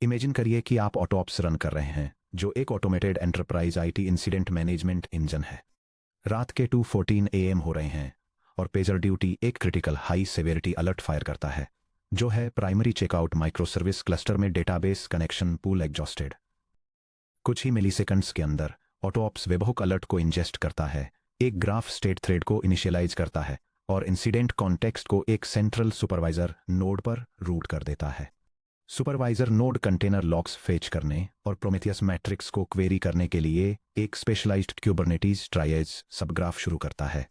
Imagine करिए कि आप ऑटोऑप्स रन कर रहे हैं, जो एक automated enterprise IT incident management engine है। रात के 2:14 AM हो रहे हैं और पेजर ड्यूटी एक critical high severity alert fire करता है, जो है primary checkout micro service cluster में डेटाबेस कनेक्शन पूल एग्जॉस्टेड। कुछ ही मिलीसेकंड्स के अंदर ऑटोऑप्स वेबहुक अलर्ट को इंजेस्ट करता है, एक ग्राफ स्टेट थ्रेड को इनिशियलाइज करता है और इंसिडेंट कॉन्टेक्स्ट को एक सेंट्रल सुपरवाइजर नोड पर रूट कर देता है। Supervisor node container locks fetch करने और प्रोमेथियस मैट्रिक्स को क्वेरी करने के लिए एक स्पेशलाइज्ड क्यूबरनेटीज ट्राइएज सबग्राफ शुरू करता है।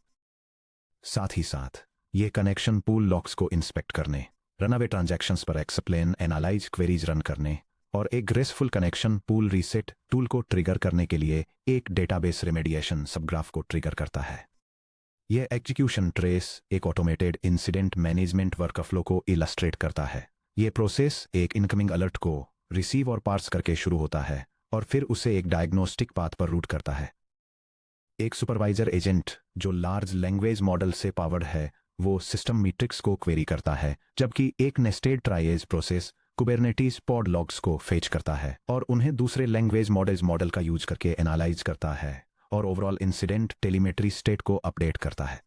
साथ ही साथ ये कनेक्शन पूल लॉक्स को इंस्पेक्ट करने, रनअवे ट्रांजैक्शंस पर एक्सप्लेन एनालाइज क्वेरीज रन करने और एक graceful connection pool reset tool को ट्रिगर करने के लिए एक डेटाबेस रेमेडिएशन सबग्राफ को ट्रिगर करता है। यह एग्जीक्यूशन ट्रेस एक ऑटोमेटेड इंसिडेंट मैनेजमेंट वर्कफ्लो को इलस्ट्रेट करता है। यह प्रोसेस एक इनकमिंग अलर्ट को रिसीव और पार्स करके शुरू होता है और फिर उसे एक डायग्नोस्टिक पाथ पर रूट करता है। एक सुपरवाइजर एजेंट जो लार्ज लैंग्वेज मॉडल से पावर्ड है, वो सिस्टम मैट्रिक्स को क्वेरी करता है, जबकि एक nested triage process Kubernetes pod logs को फेच करता है और उन्हें दूसरे लैंग्वेज मॉडल का यूज करके एनालाइज करता है और ओवरऑल इंसिडेंट टेलीमेट्री स्टेट को अपडेट करता है।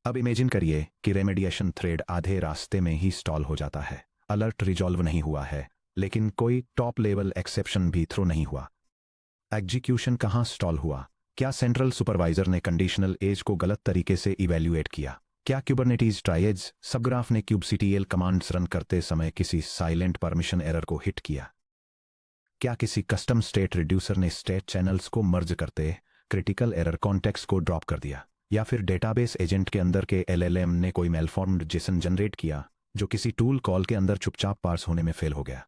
अब इमेजिन करिए कि रेमेडिएशन थ्रेड आधे रास्ते में ही स्टॉल हो जाता है। अलर्ट रिजॉल्व नहीं हुआ है, लेकिन कोई टॉप लेवल एक्सेप्शन भी थ्रो नहीं हुआ। एग्जीक्यूशन कहाँ स्टॉल हुआ? क्या सेंट्रल सुपरवाइजर ने कंडीशनल एज को गलत तरीके से इवैल्यूएट किया? क्या क्यूबरनेटीज ट्राइएज सबग्राफ ने क्यूबसीटीएल कमांड्स रन करते समय किसी साइलेंट परमिशन एरर को हिट किया? क्या किसी कस्टम स्टेट रिड्यूसर ने स्टेट चैनल्स को मर्ज करते क्रिटिकल एरर कॉन्टेक्स्ट को ड्रॉप कर दिया? या फिर डेटाबेस एजेंट के अंदर के LLM ने कोई मेलफॉर्म्ड जेसन जनरेट किया जो किसी टूल कॉल के अंदर चुपचाप पार्स होने में फेल हो गया?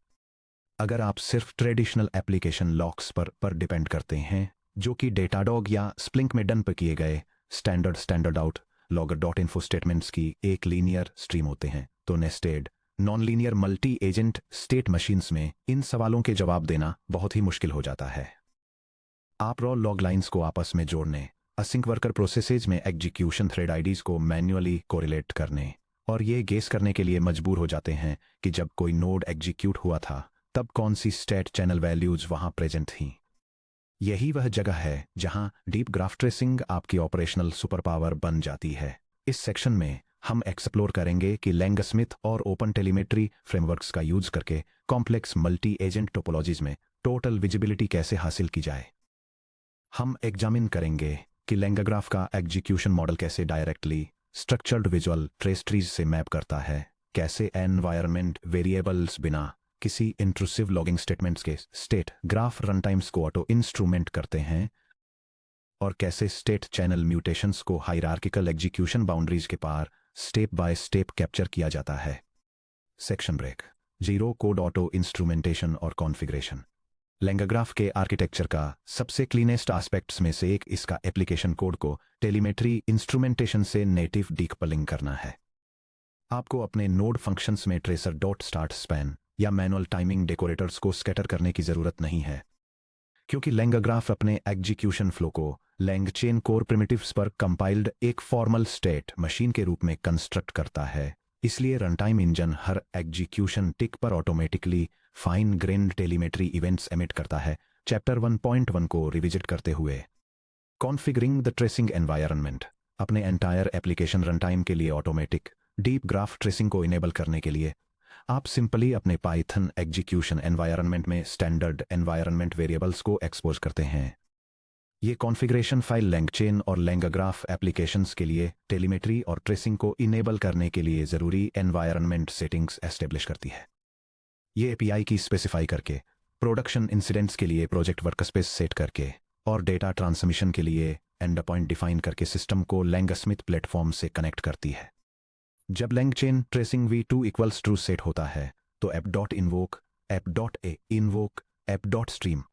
अगर आप सिर्फ ट्रेडिशनल एप्लीकेशन लॉक्स पर डिपेंड करते हैं, जो कि डेटाडॉग या स्प्लिंक में डंप किए गए standard out logger dot info statements की एक लीनियर स्ट्रीम होते हैं, तो nested non linear multi agent state machines में इन सवालों के जवाब देना बहुत ही मुश्किल हो जाता है। आप रॉ लॉग लाइन्स को आपस में जोड़ने, असिंक वर्कर प्रोसेसेज में एग्जीक्यूशन थ्रेड आईडीज को मैन्युअली कोरिलेट करने और ये गेस करने के लिए मजबूर हो जाते हैं कि जब कोई नोड एग्जीक्यूट हुआ था तब कौन सी स्टेट चैनल वैल्यूज वहां प्रेजेंट थीं। यही वह जगह है जहां डीप ग्राफ ट्रेसिंग आपकी ऑपरेशनल सुपर पावर बन जाती है। इस सेक्शन में हम एक्सप्लोर करेंगे कि लैंगस्मिथ और ओपन टेलीमेट्री फ्रेमवर्क्स का यूज करके कॉम्प्लेक्स मल्टी एजेंट टोपोलॉजीज में टोटल विजिबिलिटी कैसे हासिल की जाए। हम एग्जामिन करेंगे कि लैंगाग्राफ का एग्जीक्यूशन मॉडल कैसे directly structured visual trace trees से मैप करता है, कैसे एनवायरनमेंट वेरिएबल्स बिना किसी इंट्रूसिव लॉगिंग स्टेटमेंट्स के स्टेट ग्राफ रन टाइम्स को ऑटो इंस्ट्रूमेंट करते हैं, और कैसे स्टेट चैनल म्यूटेशंस को हायरार्किकल एग्जीक्यूशन बाउंड्रीज के पार स्टेप बाय स्टेप कैप्चर किया जाता है। Section break. Zero code auto instrumentation और कॉन्फ़िगरेशन। लैंगाग्राफ के आर्किटेक्चर का सबसे क्लीनेस्ट एस्पेक्ट्स में से एक इसका एप्लीकेशन कोड को टेलीमेट्री इंस्ट्रूमेंटेशन से नेटिव डीकपलिंग करना है। आपको अपने नोड फंक्शंस में ट्रेसर डॉट स्टार्ट स्पैन या मैनुअल टाइमिंग डेकोरेटर्स को स्कैटर करने की जरूरत नहीं है, क्योंकि लैंगाग्राफ अपने एग्जीक्यूशन फ्लो को लैंगचेन कोर प्रिमिटिव्स पर कंपाइल्ड एक फॉर्मल स्टेट मशीन के रूप में कंस्ट्रक्ट करता है। इसलिए रनटाइम इंजन हर एग्जीक्यूशन टिक पर automatically fine grand telemetry events emit करता है। चैप्टर 1.1 को रिविजिट करते हुए कॉन्फ़िगरिंग द ट्रेसिंग एनवायरनमेंट। अपने एंटायर एप्लीकेशन रनटाइम के लिए ऑटोमेटिक डीप ग्राफ ट्रेसिंग को इनेबल करने के लिए आप सिंपली अपने पाइथन एग्जीक्यूशन एनवायरनमेंट में स्टैंडर्ड एनवायरनमेंट वेरिएबल्स को एक्सपोज करते हैं। ये कॉन्फ़िगरेशन फाइल लैंगचेन और लैंगाग्राफ एप्लीकेशंस के लिए टेलीमेट्री और ट्रेसिंग को इनेबल करने के लिए ज़रूरी एनवायरनमेंट सेटिंग्स एस्टेब्लिश करती है। ये एपीआई की स्पेसिफाई करके, प्रोडक्शन इंसिडेंट्स के लिए प्रोजेक्ट वर्कस्पेस सेट करके और डेटा ट्रांसमिशन के लिए एंड पॉइंट डिफाइन करके सिस्टम को लैंगस्मिथ प्लेटफॉर्म से कनेक्ट करती है। जब LangChain tracing v2 equals true set होता है तो app dot invoke, app dot a invoke, app dot stream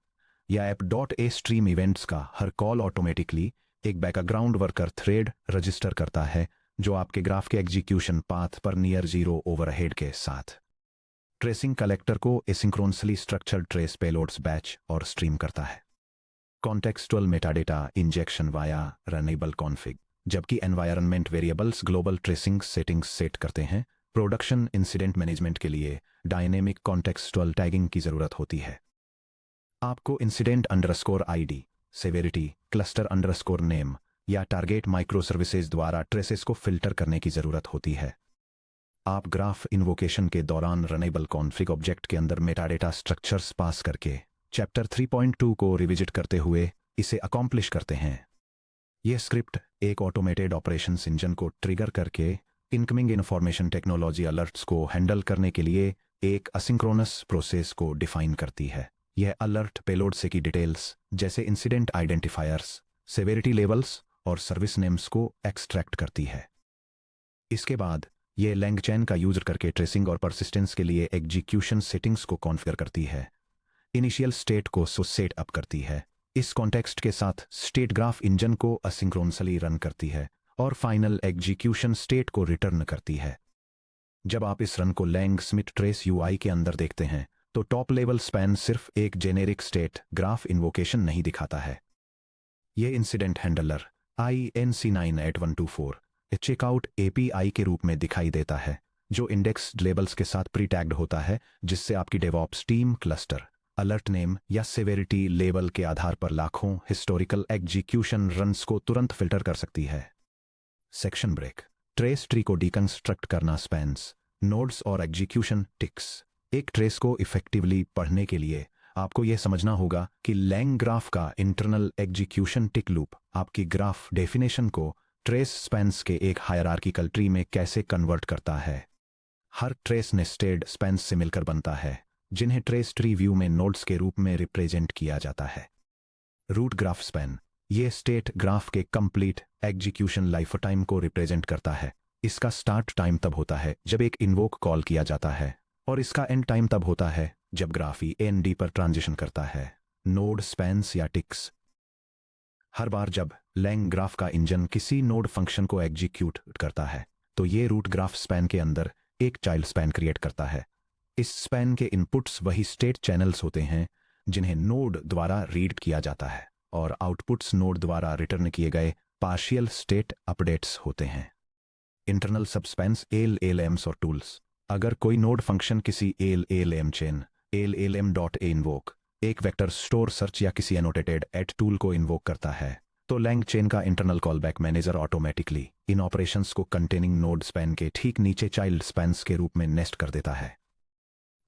या app dot a stream events का हर कॉल ऑटोमेटिकली एक बैकग्राउंड वर्कर थ्रेड रजिस्टर करता है, जो आपके ग्राफ के एग्जीक्यूशन पाथ पर नियर जीरो ओवरहेड के साथ ट्रेसिंग कलेक्टर को asynchronously structured trace payloads batch और स्ट्रीम करता है। Contextual metadata injection via runnable config. जबकि environment variables global tracing settings set करते हैं, प्रोडक्शन इंसिडेंट मैनेजमेंट के लिए डायनेमिक कॉन्टेक्स्चुअल टैगिंग की ज़रूरत होती है। आपको incident underscore ID, severity, cluster underscore name या टारगेट माइक्रो सर्विसेज द्वारा ट्रेसेस को फिल्टर करने की ज़रूरत होती है। आप ग्राफ इन्वोकेशन के दौरान रनेबल कॉन्फ़िग ऑब्जेक्ट के अंदर मेटाडेटा स्ट्रक्चर्स पास करके चैप्टर 3.2 को रिविजिट करते हुए इसे अकॉम्प्लिश करते हैं। यह स्क्रिप्ट एक ऑटोमेटेड ऑपरेशंस इंजन को ट्रिगर करके इनकमिंग इन्फॉर्मेशन टेक्नोलॉजी अलर्ट्स को हैंडल करने के लिए एक असिंक्रोनस प्रोसेस को डिफाइन करती है। यह अलर्ट पेलोड से की डिटेल्स जैसे इंसिडेंट आइडेंटिफायर्स, सेवेरिटी लेवल्स और सर्विस नेम्स को एक्सट्रैक्ट करती है। इसके बाद यह लैंगचैन का यूज करके ट्रेसिंग और परसिस्टेंस के लिए एग्जीक्यूशन सेटिंग्स को कॉन्फ़िगर करती है। इनिशियल स्टेट को सेट अप करती है। इस कॉन्टेक्स्ट के साथ स्टेट ग्राफ इंजन को असिंक्रोनसली रन करती है और फाइनल एग्जीक्यूशन स्टेट को रिटर्न करती है। जब आप इस रन को लैंग स्मिथ ट्रेस यूआई के अंदर देखते हैं तो टॉप लेवल स्पैन सिर्फ एक जेनेरिक स्टेट ग्राफ इन्वोकेशन नहीं दिखाता है। यह incident handler INC98124 checkout API के रूप में दिखाई देता है, जो इंडेक्स लेबल्स के साथ प्री टैग्ड होता है, जिससे आपकी DevOps team cluster alert name या सेवेरिटी लेवल के आधार पर लाखों हिस्टोरिकल एग्जीक्यूशन रन्स को तुरंत फिल्टर कर सकती है। Section break. ट्रेस ट्री को डिकंस्ट्रक्ट करना स्पैन्स, नोड्स और एग्जीक्यूशन टिक्स। एक ट्रेस को इफेक्टिवली पढ़ने के लिए आपको यह समझना होगा कि लैंग ग्राफ का इंटरनल एग्जीक्यूशन टिक लूप आपकी ग्राफ डेफिनेशन को ट्रेस स्पैन्स के एक हायरार्किकल ट्री में कैसे कन्वर्ट करता है। हर ट्रेस नेस्टेड स्पैन्स से मिलकर बनता है, जिन्हें ट्रेस ट्री व्यू में नोड्स के रूप में रिप्रेजेंट किया जाता है। रूट ग्राफ स्पैन ये स्टेट ग्राफ के कंप्लीट एग्जीक्यूशन लाइफ टाइम को रिप्रेजेंट करता है। इसका स्टार्ट टाइम तब होता है जब एक इन्वोक कॉल किया जाता है और इसका एंड टाइम तब होता है जब ग्राफ END पर ट्रांजिशन करता है। नोड स्पैन्स या टिक्स। हर बार जब लैंग ग्राफ का इंजन किसी नोड फंक्शन को एग्जीक्यूट करता है तो ये रूट ग्राफ स्पैन के अंदर एक चाइल्ड स्पैन क्रिएट करता है। इस स्पैन के इनपुट्स वही स्टेट चैनल्स होते हैं जिन्हें नोड द्वारा रीड किया जाता है और आउटपुट्स नोड द्वारा रिटर्न किए गए पार्शियल स्टेट अपडेट्स होते हैं। इंटरनल सबस्पैन्स LLMs और टूल्स। अगर कोई नोड फंक्शन किसी LLM चेन LLM.a इन्वोक एक वेक्टर स्टोर सर्च या किसी एनोटेटेड एट टूल को इन्वोक करता है तो लैंग चेन का इंटरनल कॉलबैक मैनेजर ऑटोमेटिकली इन ऑपरेशंस को कंटेनिंग नोड स्पैन के ठीक नीचे चाइल्ड स्पैन्स के रूप में नेस्ट कर देता है।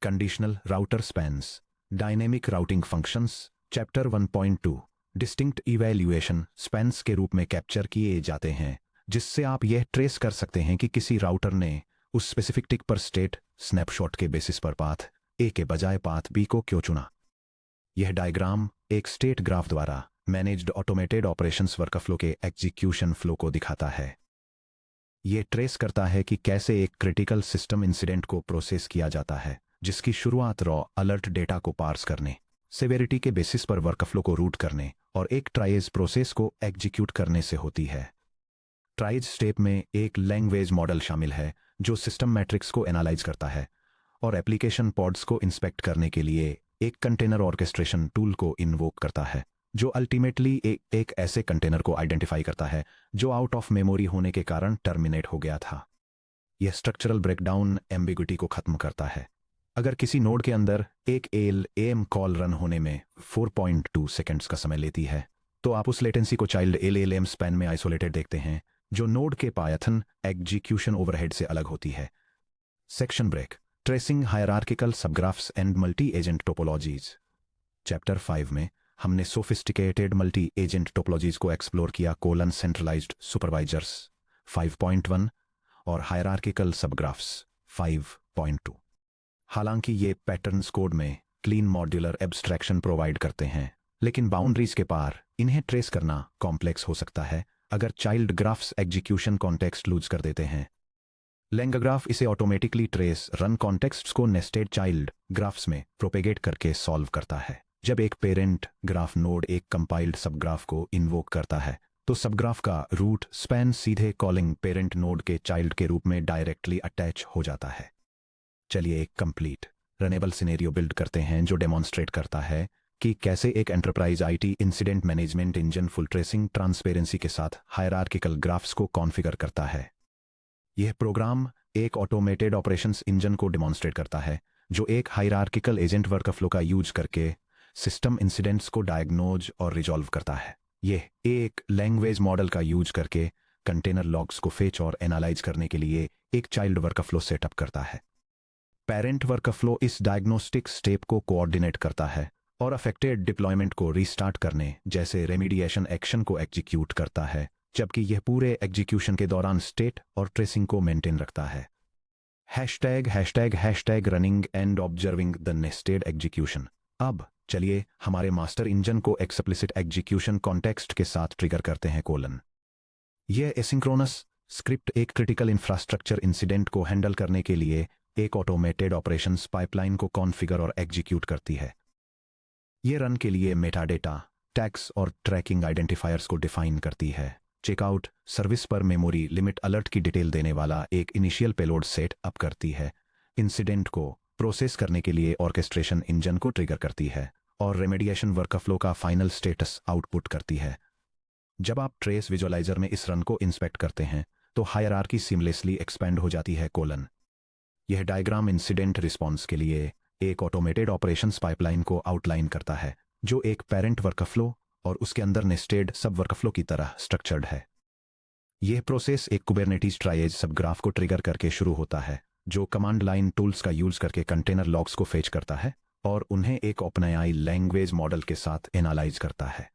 Conditional router spans. Dynamic routing functions chapter 1.2 distinct evaluation spans के रूप में कैप्चर किए जाते हैं, जिससे आप यह ट्रेस कर सकते हैं कि किसी राउटर ने उस स्पेसिफिक टिक पर स्टेट स्नैपशॉट के बेसिस पर पाथ A के बजाय पाथ B को क्यों चुना। यह डायग्राम एक स्टेट ग्राफ द्वारा मैनेज्ड ऑटोमेटेड ऑपरेशंस वर्कफ्लो के एग्जीक्यूशन फ्लो को दिखाता है। यह ट्रेस करता है कि कैसे एक क्रिटिकल सिस्टम इंसिडेंट को प्रोसेस किया जाता है, जिसकी शुरुआत रॉ अलर्ट डेटा को पार्स करने, सेवेरिटी के बेसिस पर वर्कफ्लो को रूट करने और एक ट्राइज प्रोसेस को एग्जीक्यूट करने से होती है। ट्राइज स्टेप में एक लैंग्वेज मॉडल शामिल है जो सिस्टम मैट्रिक्स को एनालाइज करता है और एप्लीकेशन पॉड्स को इंस्पेक्ट करने के लिए एक कंटेनर ऑर्केस्ट्रेशन टूल को इन्वोक करता है, जो अल्टीमेटली एक ऐसे कंटेनर को आइडेंटिफाई करता है जो आउट ऑफ मेमोरी होने के कारण टर्मिनेट हो गया था। यह स्ट्रक्चरल ब्रेकडाउन एम्बिग्युइटी को खत्म करता है। अगर किसी नोड के अंदर एक LLM कॉल रन होने में 4.2 सेकेंड्स का समय लेती है तो आप उस लेटेंसी को चाइल्ड LLM स्पैन में आइसोलेटेड देखते हैं, जो नोड के पायथन एग्जीक्यूशन ओवरहेड से अलग होती है। Section break. Tracing hierarchical subgraphs and multi agent topologies. Chapter 5 में हमने सोफिस्टिकेटेड मल्टी एजेंट टोपोलॉजीज को एक्सप्लोर किया सेंट्रलाइज्ड सुपरवाइजर्स 5.1 और हायरार्किकल सबग्राफ्स 5.2। हालांकि ये पैटर्न्स कोड में क्लीन मॉड्यूलर एब्स्ट्रैक्शन प्रोवाइड करते हैं, लेकिन बाउंड्रीज के पार इन्हें ट्रेस करना कॉम्प्लेक्स हो सकता है अगर child graphs execution context lose कर देते हैं। लैंग ग्राफ इसे ऑटोमेटिकली ट्रेस रन कॉन्टेक्स्ट्स को नेस्टेड चाइल्ड ग्राफ्स में प्रोपेगेट करके सॉल्व करता है। जब एक पेरेंट ग्राफ नोड एक कंपाइल्ड सबग्राफ को इन्वोक करता है तो सबग्राफ का रूट स्पैन सीधे कॉलिंग पेरेंट नोड के चाइल्ड के रूप में डायरेक्टली अटैच हो जाता है। चलिए एक कंप्लीट रनेबल सिनेरियो बिल्ड करते हैं जो डेमोन्स्ट्रेट करता है कि कैसे एक enterprise IT incident management engine full tracing transparency के साथ हायरार्किकल ग्राफ्स को कॉन्फ़िगर करता है। यह प्रोग्राम एक ऑटोमेटेड ऑपरेशंस इंजन को डिमॉन्स्ट्रेट करता है जो एक हायरार्किकल एजेंट वर्कफ्लो का यूज करके सिस्टम इंसिडेंट्स को डायग्नोज और रिजॉल्व करता है। यह एक लैंग्वेज मॉडल का यूज करके कंटेनर लॉग्स को फेच और एनालाइज करने के लिए एक चाइल्ड वर्कफ्लो सेटअप करता है। पेरेंट वर्कफ्लो इस डायग्नोस्टिक स्टेप को कोऑर्डिनेट करता है और अफेक्टेड डिप्लॉयमेंट को रीस्टार्ट करने जैसे रेमिडिएशन एक्शन को एग्जीक्यूट करता है, जबकि यह पूरे एग्जीक्यूशन के दौरान स्टेट और ट्रेसिंग को मेंटेन रखता है। Hashtag running and observing the nested execution. अब चलिए हमारे मास्टर इंजन को एक्सप्लिसिट एग्जीक्यूशन कॉन्टेक्स्ट के साथ ट्रिगर करते हैं। यह एसिंक्रोनस स्क्रिप्ट एक क्रिटिकल इंफ्रास्ट्रक्चर इंसिडेंट को हैंडल करने के लिए एक ऑटोमेटेड ऑपरेशंस पाइपलाइन को कॉन्फ़िगर और एग्जीक्यूट करती है। यह रन के लिए मेटाडेटा, टैग्स और ट्रैकिंग आइडेंटिफायर्स को डिफाइन करती है। चेकआउट सर्विस पर मेमोरी लिमिट अलर्ट की डिटेल देने वाला एक इनिशियल पेलोड सेट अप करती है। इंसिडेंट को प्रोसेस करने के लिए ऑर्केस्ट्रेशन इंजन को ट्रिगर करती है और रेमेडिएशन वर्कफ्लो का फाइनल स्टेटस आउटपुट करती है। जब आप ट्रेस विजुअलाइजर में इस रन को इंस्पेक्ट करते हैं तो हायरार्की सीमलेसली एक्सपेंड हो जाती है। यह डायग्राम इंसिडेंट रिस्पॉन्स के लिए एक ऑटोमेटेड ऑपरेशंस पाइपलाइन को आउटलाइन करता है जो एक पेरेंट वर्कफ्लो और उसके अंदर नेस्टेड सब वर्कफ्लो की तरह स्ट्रक्चर्ड है। यह प्रोसेस एक कुबरनेटीज ट्राइएज सबग्राफ को ट्रिगर करके शुरू होता है जो कमांड लाइन टूल्स का यूज करके कंटेनर लॉग्स को फेच करता है और उन्हें एक ओपनएआई लैंग्वेज मॉडल के साथ एनालाइज करता है।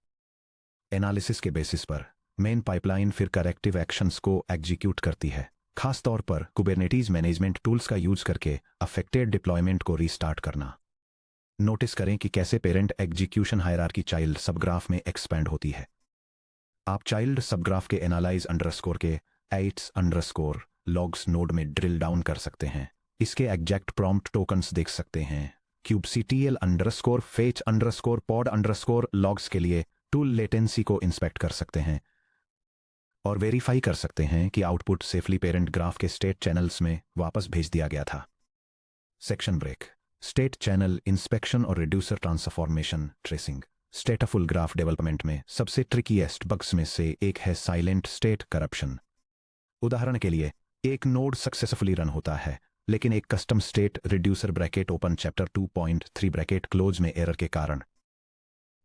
एनालिसिस के बेसिस पर मेन पाइपलाइन फिर करेक्टिव एक्शंस को एग्जीक्यूट करती है, खासतौर पर कुबरनेटीज मैनेजमेंट टूल्स का यूज करके अफेक्टेड डिप्लॉयमेंट को रीस्टार्ट करना। नोटिस करें कि कैसे parent execution hierarchy child subgraph में एक्सपेंड होती है। आप चाइल्ड सबग्राफ के एनालाइज अंडरस्कोर के एट्स अंडरस्कोर लॉग्स नोड में ड्रिल डाउन कर सकते हैं। इसके एग्जैक्ट प्रॉम्प्ट टोकन्स देख सकते हैं। kubectl underscore fetch underscore pod underscore logs के लिए टूल लेटेंसी को इंस्पेक्ट कर सकते हैं और वेरीफाई कर सकते हैं कि आउटपुट सेफली पेरेंट ग्राफ के स्टेट चैनल्स में वापस भेज दिया गया था। Section break. State channel inspection और reducer transformation tracing. Stateful graph development में सबसे ट्रिकीएस्ट बग्स में से एक है साइलेंट स्टेट करप्शन। उदाहरण के लिए, एक नोड सक्सेसफुली रन होता है लेकिन एक custom state reducer bracket open chapter 2.3 bracket close में एरर के कारण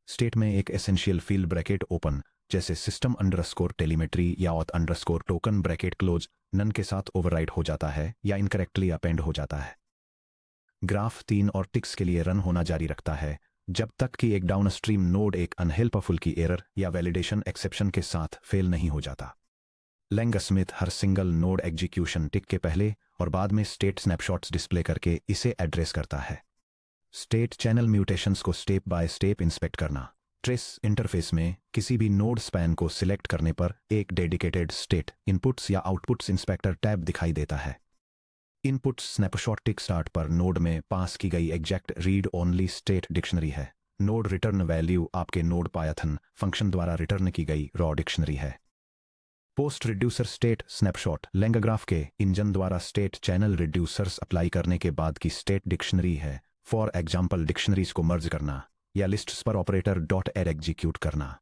स्टेट में एक एसेंशियल फील्ड ब्रैकेट ओपन जैसे सिस्टम अंडरस्कोर टेलीमेट्री या auth underscore token bracket close none के साथ ओवरराइट हो जाता है या इनकरेक्टली अपेंड हो जाता है। ग्राफ 3 और टिक्स के लिए रन होना जारी रखता है जब तक कि एक डाउनस्ट्रीम नोड एक अनहेल्पफुल की एरर या वैलिडेशन एक्सेप्शन के साथ फेल नहीं हो जाता। लैंगस्मिथ हर सिंगल नोड एग्जीक्यूशन टिक के पहले और बाद में स्टेट स्नैपशॉट्स डिस्प्ले करके इसे एड्रेस करता है। स्टेट चैनल म्यूटेशंस को स्टेप बाय स्टेप इंस्पेक्ट करना। ट्रेस इंटरफेस में किसी भी नोड स्पैन को सिलेक्ट करने पर एक डेडिकेटेड स्टेट इनपुट्स या आउटपुट्स इंस्पेक्टर टैब दिखाई देता है। इनपुट्स स्नैपशॉट टिक स्टार्ट पर नोड में पास की गई exact read only state dictionary है। नोड रिटर्न वैल्यू आपके नोड पायथन फंक्शन द्वारा रिटर्न की गई रॉ डिक्शनरी है। पोस्ट रिड्यूसर स्टेट स्नैपशॉट लैंग्राफ के इंजन द्वारा स्टेट चैनल रिड्यूसर्स अप्लाई करने के बाद की स्टेट डिक्शनरी है। फॉर एग्जाम्पल डिक्शनरीज को मर्ज करना या लिस्ट्स पर ऑपरेटर .add एग्जीक्यूट करना।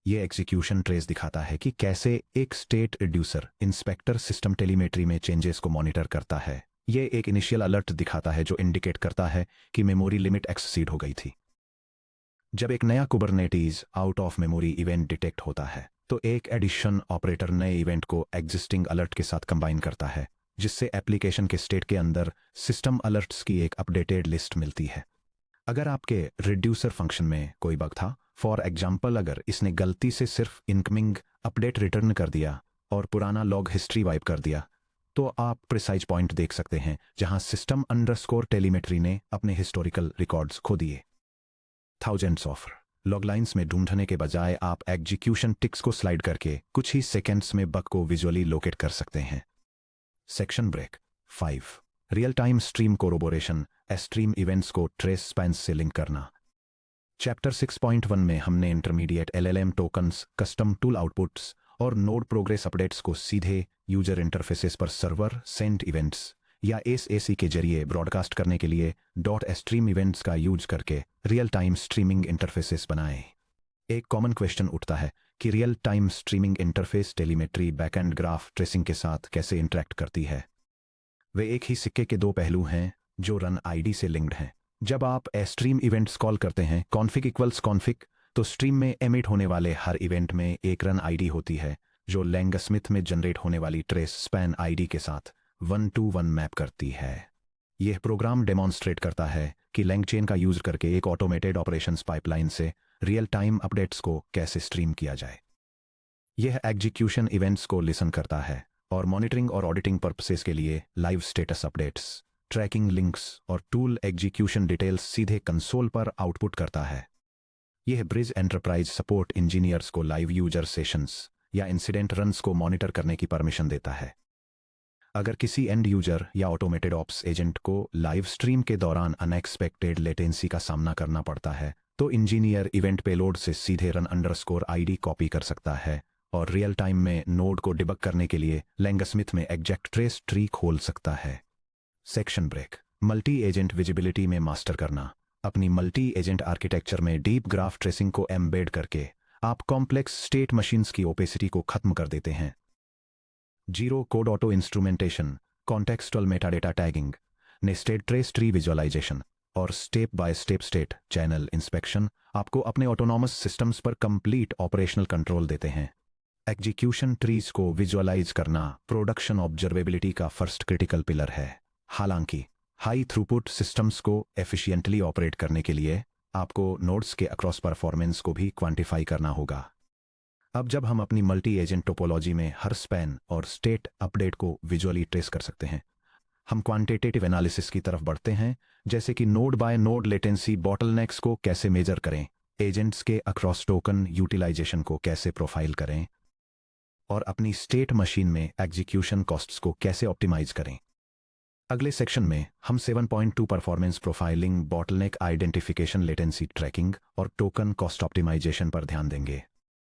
यह एग्जीक्यूशन ट्रेस दिखाता है कि कैसे एक state reducer inspector system telemetry में चेंजेस को मॉनिटर करता है। यह एक इनिशियल अलर्ट दिखाता है जो इंडिकेट करता है कि मेमोरी लिमिट एक्सीड हो गई थी। जब एक नया Kubernetes out of memory event detect होता है तो एक एडिशन ऑपरेटर नए इवेंट को एग्जिस्टिंग अलर्ट के साथ कंबाइन करता है, जिससे एप्लीकेशन के स्टेट के अंदर सिस्टम अलर्ट्स की एक अपडेटेड लिस्ट मिलती है। अगर आपके रिड्यूसर फंक्शन में कोई बग था, फॉर एग्जाम्पल अगर इसने गलती से सिर्फ इनकमिंग अपडेट रिटर्न कर दिया और पुराना लॉग हिस्ट्री वाइप कर दिया, तो आप प्रिसाइज पॉइंट देख सकते हैं जहां सिस्टम अंडरस्कोर टेलीमेट्री ने अपने हिस्टोरिकल रिकॉर्ड्स खो दिए। थाउजेंड्स ऑफ लॉग लाइन्स में ढूंढने के बजाय आप एग्जीक्यूशन टिक्स को स्लाइड करके कुछ ही सेकेंड्स में बग को विजुअली लोकेट कर सकते हैं। Section break 5। Real time stream corroboration stream events को ट्रेस स्पैन्स से लिंक करना। चैप्टर 6.1 में हमने intermediate LLM tokens, custom tool outputs और नोड प्रोग्रेस अपडेट्स को सीधे यूजर इंटरफेसेस पर सर्वर सेंट इवेंट्स या SAC के जरिए ब्रॉडकास्ट करने के लिए .stream इवेंट्स का यूज करके रियल टाइम स्ट्रीमिंग इंटरफेसेस बनाए। एक कॉमन क्वेश्चन उठता है कि real time streaming interface telemetry backend graph tracing के साथ कैसे इंटरेक्ट करती है। वे एक ही सिक्के के दो पहलू हैं जो रन आईडी से लिंक्ड हैं। जब आप स्ट्रीम इवेंट्स कॉल करते हैं कॉन्फ़िग इक्वल्स कॉन्फ़िग, तो स्ट्रीम में एमिट होने वाले हर इवेंट में एक रन आईडी होती है जो लैंगस्मिथ में जनरेट होने वाली ट्रेस स्पैन आईडी के साथ 1-to-1 मैप करती है। यह प्रोग्राम डेमॉन्स्ट्रेट करता है कि लैंगचेन का यूज करके एक ऑटोमेटेड ऑपरेशंस पाइपलाइन से रियल टाइम अपडेट्स को कैसे स्ट्रीम किया जाए। यह एग्जीक्यूशन इवेंट्स को लिसन करता है और मॉनिटरिंग और ऑडिटिंग पर्पसेस के लिए live status updates, tracking links और टूल एग्जीक्यूशन डिटेल्स सीधे कंसोल पर आउटपुट करता है। यह ब्रिज एंटरप्राइज सपोर्ट इंजीनियर्स को लाइव यूजर सेशंस या इंसिडेंट रन्स को मॉनिटर करने की परमिशन देता है। अगर किसी एंड यूजर या ऑटोमेटेड ऑप्स एजेंट को लाइव स्ट्रीम के दौरान अनएक्सपेक्टेड लेटेंसी का सामना करना पड़ता है, तो इंजीनियर इवेंट पेलोड से सीधे रन अंडरस्कोर आईडी कॉपी कर सकता है और रियल टाइम में नोड को डिबग करने के लिए लैंगस्मिथ में एग्जैक्ट ट्रेस ट्री खोल सकता है। Section break. Multi agent visibility में मास्टर करना। अपनी मल्टी एजेंट आर्किटेक्चर में डीप ग्राफ ट्रेसिंग को एम्बेड करके आप कॉम्प्लेक्स स्टेट मशीन्स की ओपेसिटी को खत्म कर देते हैं। Zero code auto instrumentation, contextual metadata tagging, nested trace tree visualisation और step by step state channel inspection आपको अपने ऑटोनॉमस सिस्टम्स पर कंप्लीट ऑपरेशनल कंट्रोल देते हैं। एग्जीक्यूशन ट्रीज को विजुअलाइज करना प्रोडक्शन ऑब्जर्वेबिलिटी का फर्स्ट क्रिटिकल पिलर है। हालांकि हाई थ्रूपुट सिस्टम्स को एफिशिएंटली ऑपरेट करने के लिए आपको नोड्स के अक्रॉस परफॉर्मेंस को भी क्वांटिफाई करना होगा। अब जब हम अपनी मल्टी एजेंट टोपोलॉजी में हर स्पैन और स्टेट अपडेट को विजुअली ट्रेस कर सकते हैं, हम क्वांटिटेटिव एनालिसिस की तरफ बढ़ते हैं, जैसे कि node by node latency bottlenecks को कैसे मेजर करें, एजेंट्स के अक्रॉस टोकन यूटिलाइजेशन को कैसे प्रोफाइल करें और अपनी स्टेट मशीन में एग्जीक्यूशन कॉस्ट्स को कैसे ऑप्टिमाइज करें। अगले सेक्शन में हम 7.2 performance profiling, bottleneck identification, latency tracking और टोकन कॉस्ट ऑप्टिमाइजेशन पर ध्यान देंगे।